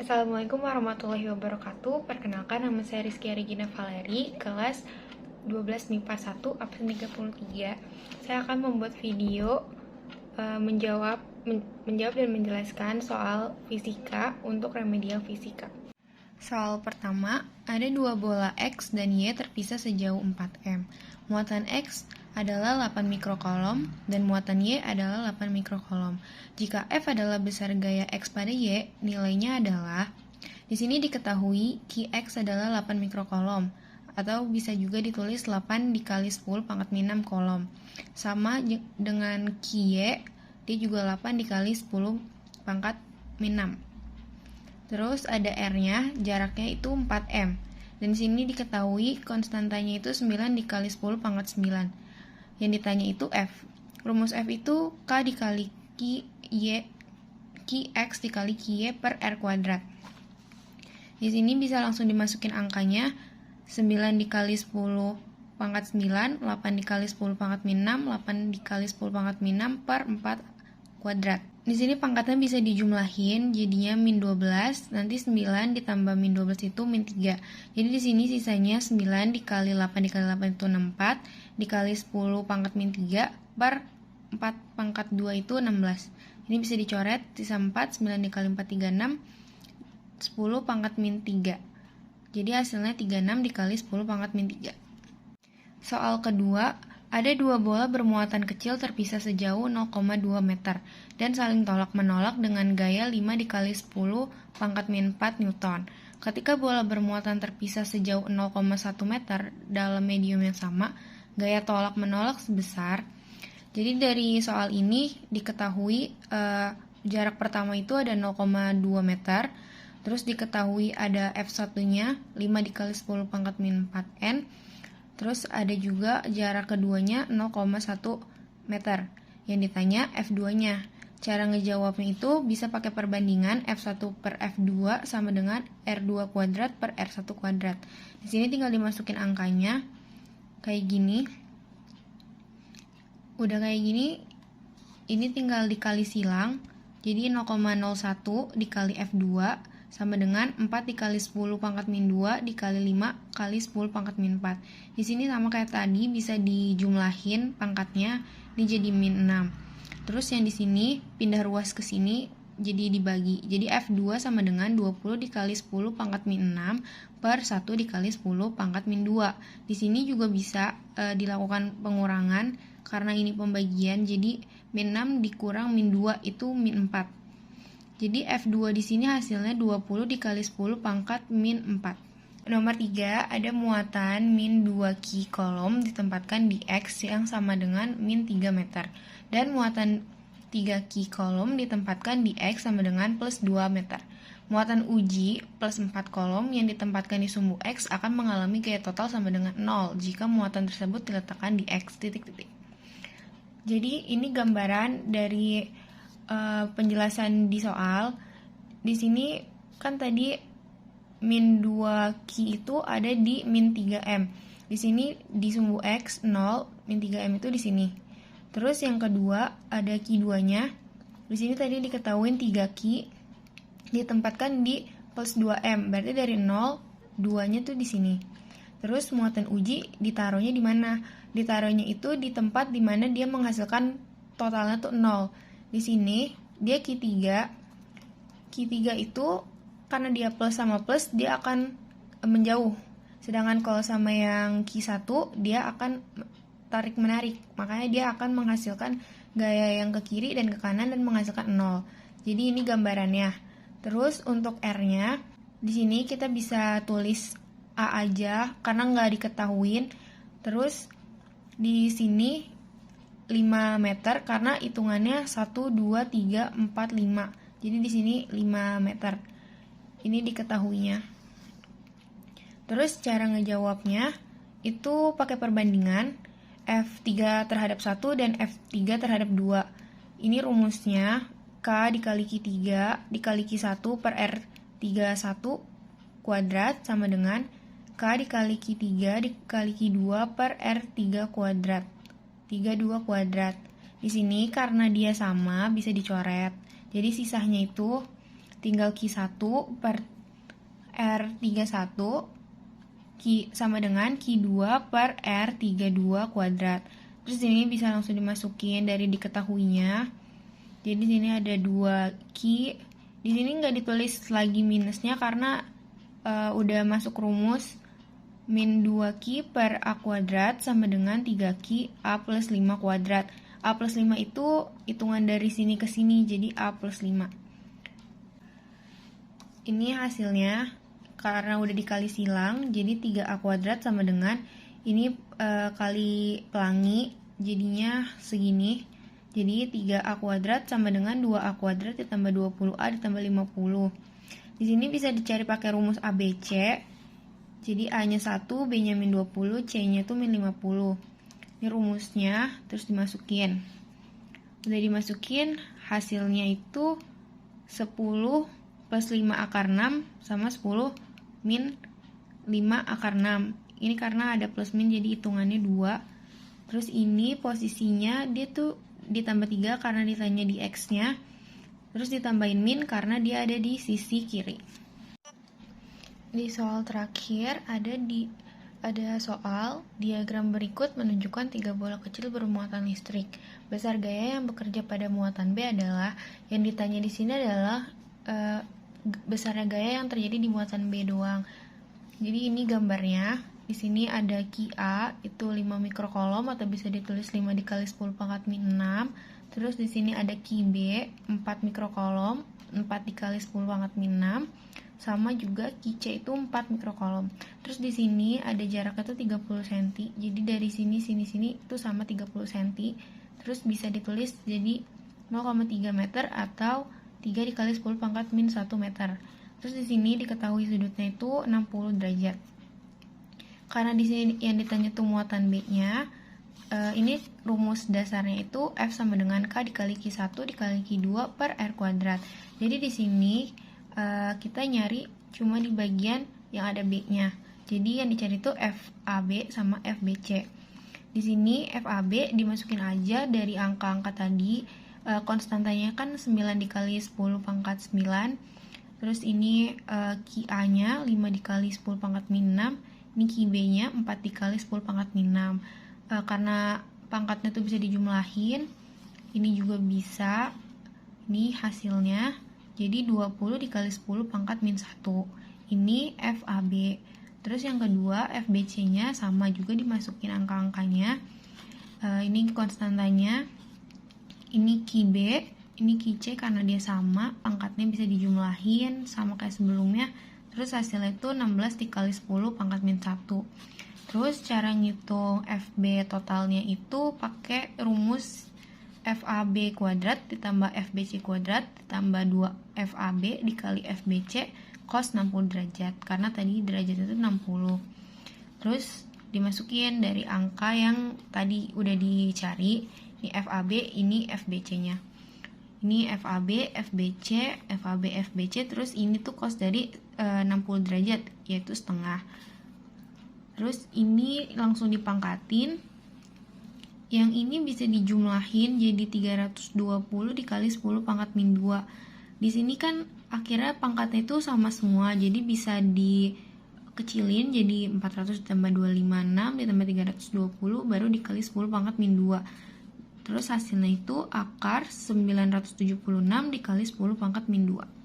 Assalamualaikum warahmatullahi wabarakatuh. Perkenalkan, nama saya Rizky Regina Valeri, kelas 12 MIPA 1, absen 33. Saya akan membuat video menjawab dan menjelaskan soal fisika untuk remedial fisika. Soal pertama, ada dua bola X dan Y terpisah sejauh 4M. Muatan X adalah 8 mikrokolom dan muatan Y adalah 8 mikrokolom. Jika F adalah besar gaya X pada Y, nilainya adalah, di sini diketahui Qx adalah 8 mikrokolom, atau bisa juga ditulis 8 dikali 10 pangkat min 6 kolom. Sama dengan Qy, dia juga 8 dikali 10 pangkat min 6. Terus ada R-nya, jaraknya itu 4M. Dan di sini diketahui konstantanya itu 9 dikali 10 pangkat 9. Yang ditanya itu F. Rumus F itu K dikali Qx dikali Qy per R kuadrat. Di sini bisa langsung dimasukin angkanya. 9 dikali 10 pangkat 9, 8 dikali 10 pangkat min 6, 8 dikali 10 pangkat min 6 per 4 kuadrat. Di sini pangkatnya bisa dijumlahin, jadinya min 12, nanti 9 ditambah min 12 itu min 3. Jadi di sini sisanya 9 dikali 8 dikali 8 itu 64, dikali 10 pangkat min 3 per 4 pangkat 2 itu 16. Ini bisa dicoret, sisa 4, 9 dikali 4, 36, 10 pangkat min 3. Jadi hasilnya 36 dikali 10 pangkat min 3. Soal kedua, ada dua bola bermuatan kecil terpisah sejauh 0,2 meter dan saling tolak-menolak dengan gaya 5 dikali 10 pangkat min 4 Newton. Ketika bola bermuatan terpisah sejauh 0,1 meter dalam medium yang sama, gaya tolak-menolak sebesar. Jadi dari soal ini diketahui jarak pertama itu ada 0,2 meter, terus diketahui ada F1-nya 5 dikali 10 pangkat min 4N. Terus ada juga jarak keduanya 0,1 meter. Yang ditanya F2-nya. Cara ngejawabnya itu bisa pakai perbandingan F1 per F2 sama dengan R2 kuadrat per R1 kuadrat. Di sini tinggal dimasukin angkanya kayak gini. Udah kayak gini, ini tinggal dikali silang. Jadi 0,01 dikali F2 sama dengan 4 dikali 10 pangkat min 2 dikali 5 kali 10 pangkat min 4. Di sini sama kayak tadi, bisa dijumlahin pangkatnya, ini jadi min 6. Terus yang di sini pindah ruas ke sini jadi dibagi. Jadi F2 sama dengan 20 dikali 10 pangkat min 6 per 1 dikali 10 pangkat min 2. Di sini juga bisa dilakukan pengurangan karena ini pembagian, jadi min 6 dikurang min 2 itu min 4. Jadi F2 di sini hasilnya 20 dikali 10 pangkat min 4. Nomor 3, ada muatan min 2 Q kolom ditempatkan di X yang sama dengan min 3 meter. Dan muatan 3 Q kolom ditempatkan di X sama dengan plus 2 meter. Muatan uji plus 4 kolom yang ditempatkan di sumbu X akan mengalami gaya total sama dengan 0 jika muatan tersebut diletakkan di X, titik-titik. Jadi ini gambaran dari penjelasan di soal. Di sini kan tadi min 2Q itu ada di min 3M. Di sini di sumbu X 0, min 3M itu di sini. Terus yang kedua ada Q2-nya. Di sini tadi diketahui 3Q ditempatkan di plus 2M. Berarti dari 0, 2-nya tuh di sini. Terus muatan uji ditaruhnya di mana? Ditaruhnya itu di tempat di mana dia menghasilkan totalnya tuh 0. Di sini dia Q3 itu karena dia plus sama plus dia akan menjauh. Sedangkan kalau sama yang Q1 dia akan tarik menarik. Makanya dia akan menghasilkan gaya yang ke kiri dan ke kanan dan menghasilkan 0. Jadi ini gambarannya. Terus untuk R-nya di sini kita bisa tulis A aja karena nggak diketahuin. Terus di sini 5 meter karena hitungannya 1, 2, 3, 4, 5. Jadi di sini 5 meter. Ini diketahuinya. Terus cara ngejawabnya itu pakai perbandingan F3 terhadap 1 dan F3 terhadap 2. Ini rumusnya K dikali Q3 dikali Q1 per R31 kuadrat sama dengan K dikali Q3 dikali Q2 per R3 kuadrat. 32 kuadrat. Di sini karena dia sama bisa dicoret. Jadi sisanya itu tinggal Q1 per R31 sama dengan Q2 per R32 kuadrat. Terus ini bisa langsung dimasukin dari diketahuinya. Jadi sini ada 2Q. Di sini nggak ditulis lagi minusnya karena udah masuk rumus min 2Q per A kuadrat sama dengan 3Q A plus 5 kuadrat. A plus 5 itu hitungan dari sini ke sini, jadi A plus 5. Ini hasilnya, karena udah dikali silang, jadi 3A kuadrat sama dengan, ini kali pelangi, jadinya segini. Jadi 3A kuadrat sama dengan 2A kuadrat ditambah 20A ditambah 50. Di sini bisa dicari pakai rumus ABC. Jadi A-nya 1, B-nya min 20, C-nya itu min 50. Ini rumusnya, terus dimasukin. Udah dimasukin, hasilnya itu 10 plus 5 akar 6 sama 10 min 5 akar 6. Ini karena ada plus min jadi hitungannya 2. Terus ini posisinya dia tuh ditambah 3 karena ditanya di X-nya. Terus ditambahin min karena dia ada di sisi kiri. Di soal terakhir ada soal diagram berikut menunjukkan 3 bola kecil bermuatan listrik. Besar gaya yang bekerja pada muatan B adalah, yang ditanya di sini adalah besarnya gaya yang terjadi di muatan B doang. Jadi ini gambarnya. Di sini ada Q-A itu 5 mikrokolom atau bisa ditulis 5 dikali 10 pangkat min 6. Terus di sini ada Q-B 4 mikrokolom, 4 dikali 10 pangkat min 6. Sama juga Q-C itu 4 mikrokolom. Terus di sini ada jaraknya itu 30 cm. Jadi dari sini itu sama 30 cm. Terus bisa ditulis jadi 0,3 meter atau 3 dikali 10 pangkat min 1 meter. Terus di sini diketahui sudutnya itu 60 derajat. Karena di sini yang ditanya tuh muatan B-nya, ini rumus dasarnya itu F sama dengan K dikali Q1 dikali Q2 per R kuadrat. Jadi di sini kita nyari cuma di bagian yang ada B-nya. Jadi yang dicari itu FAB sama FBC. Di sini FAB dimasukin aja dari angka-angka tadi. Konstantanya kan 9 dikali 10 pangkat 9. Terus ini QA-nya 5 dikali 10 pangkat min 6. Ini QB-nya 4 dikali 10 pangkat min 6. Karena pangkatnya tuh bisa dijumlahin. Ini juga bisa. Ini hasilnya. Jadi 20 dikali 10 pangkat min 1. Ini FAB. Terus yang kedua FBC-nya sama juga dimasukin angka-angkanya. Ini konstantanya. Ini QB, ini QC karena dia sama, pangkatnya bisa dijumlahin sama kayak sebelumnya. Terus hasilnya itu 16 dikali 10 pangkat min 1. Terus cara ngitung FB totalnya itu pakai rumus FAB kuadrat ditambah FBC kuadrat ditambah 2 FAB dikali FBC cos 60 derajat. Karena tadi derajat itu 60. Terus dimasukin dari angka yang tadi udah dicari. Ini FAB, ini FBC-nya. Ini FAB, FBC, FAB, FBC. Terus ini tuh cos dari 60 derajat, yaitu setengah. Terus ini langsung dipangkatin. Yang ini bisa dijumlahin jadi 320 dikali 10 pangkat min 2. Di sini kan akhirnya pangkatnya itu sama semua, jadi bisa dikecilin jadi 400 ditambah 256 ditambah 320 baru dikali 10 pangkat min 2. Terus hasilnya itu akar 976 dikali 10 pangkat min 2.